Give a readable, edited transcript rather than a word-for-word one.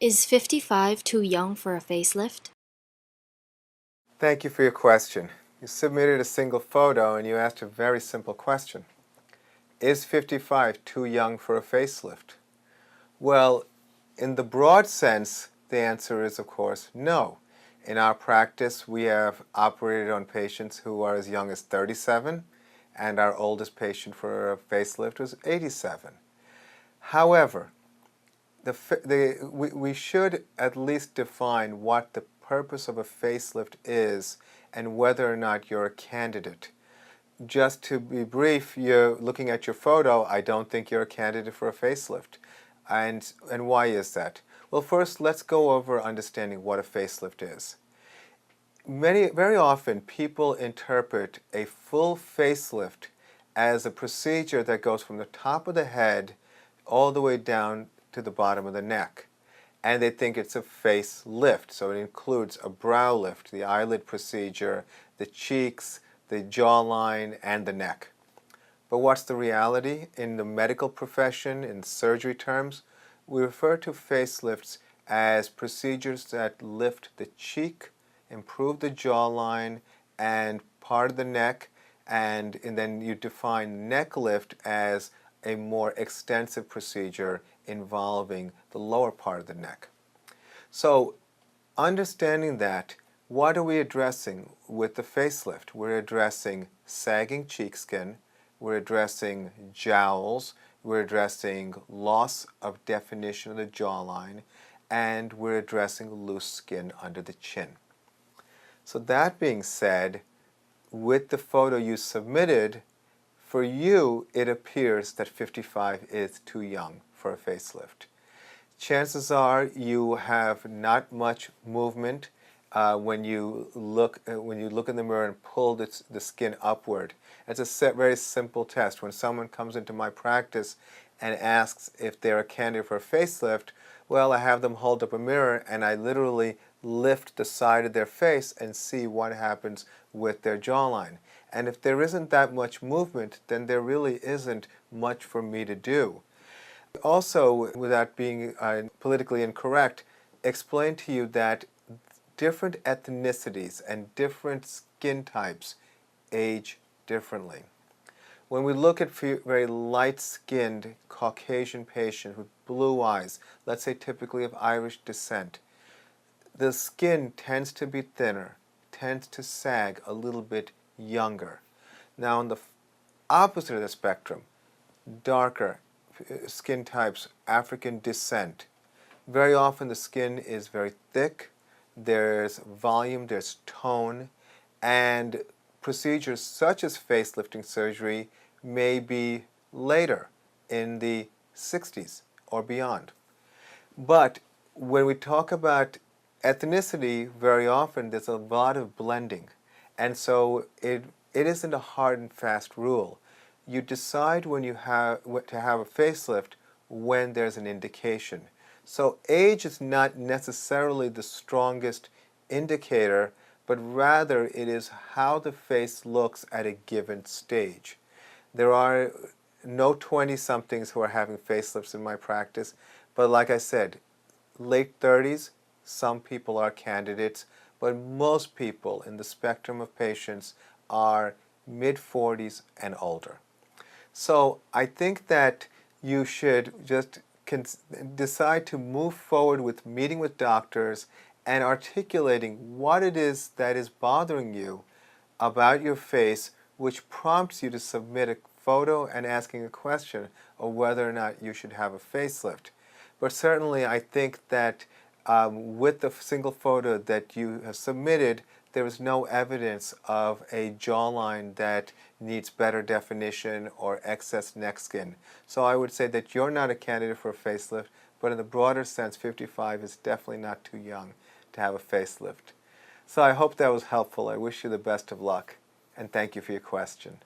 Is 55 too young for a facelift? Thank you for your question. You submitted a single photo and you asked a very simple question. Is 55 too young for a facelift? Well, in the broad sense, the answer is, of course, no. In our practice, we have operated on patients who are as young as 37, and our oldest patient for a facelift was 87. However, we should at least define what the purpose of a facelift is and whether or not you're a candidate. Just to be brief, you're looking at your photo, I don't think you're a candidate for a facelift. And why is that? Well, first, let's go over understanding what a facelift is. Very often, people interpret a full facelift as a procedure that goes from the top of the head all the way down to the bottom of the neck. And they think it's a face lift, so it includes a brow lift, the eyelid procedure, the cheeks, the jawline, and the neck. But what's the reality? In the medical profession, in surgery terms, we refer to facelifts as procedures that lift the cheek, improve the jawline, and part of the neck, and then you define neck lift as a more extensive procedure involving the lower part of the neck. So, understanding that, what are we addressing with the facelift? We're addressing sagging cheek skin, we're addressing jowls, we're addressing loss of definition of the jawline, and we're addressing loose skin under the chin. So that being said, with the photo you submitted, for you it appears that 55 is too young for a facelift. Chances are you have not much movement when you look in the mirror and pull the skin upward. It's a very simple test. When someone comes into my practice and asks if they're a candidate for a facelift, well, I have them hold up a mirror and I literally lift the side of their face and see what happens with their jawline. And if there isn't that much movement, then there really isn't much for me to do. Also, without being politically incorrect, explain to you that different ethnicities and different skin types age differently. When we look at very light-skinned Caucasian patients with blue eyes, let's say typically of Irish descent, the skin tends to be thinner, tends to sag a little bit younger. Now on the opposite of the spectrum, darker skin types, African descent, very often the skin is very thick, there's volume, there's tone, and procedures such as facelifting surgery may be later in the 60s or beyond. But when we talk about ethnicity, very often there's a lot of blending. And so it isn't a hard and fast rule. You decide when you have to have a facelift when there's an indication. So age is not necessarily the strongest indicator, but rather it is how the face looks at a given stage. There are no 20-somethings who are having facelifts in my practice, but like I said, late 30s, some people are candidates, but most people in the spectrum of patients are mid-40s and older. So I think that you should just decide to move forward with meeting with doctors and articulating what it is that is bothering you about your face, which prompts you to submit a photo and asking a question of whether or not you should have a facelift. But certainly I think that with the single photo that you have submitted, there is no evidence of a jawline that needs better definition or excess neck skin. So I would say that you're not a candidate for a facelift, but in the broader sense, 55 is definitely not too young to have a facelift. So I hope that was helpful. I wish you the best of luck, and thank you for your question.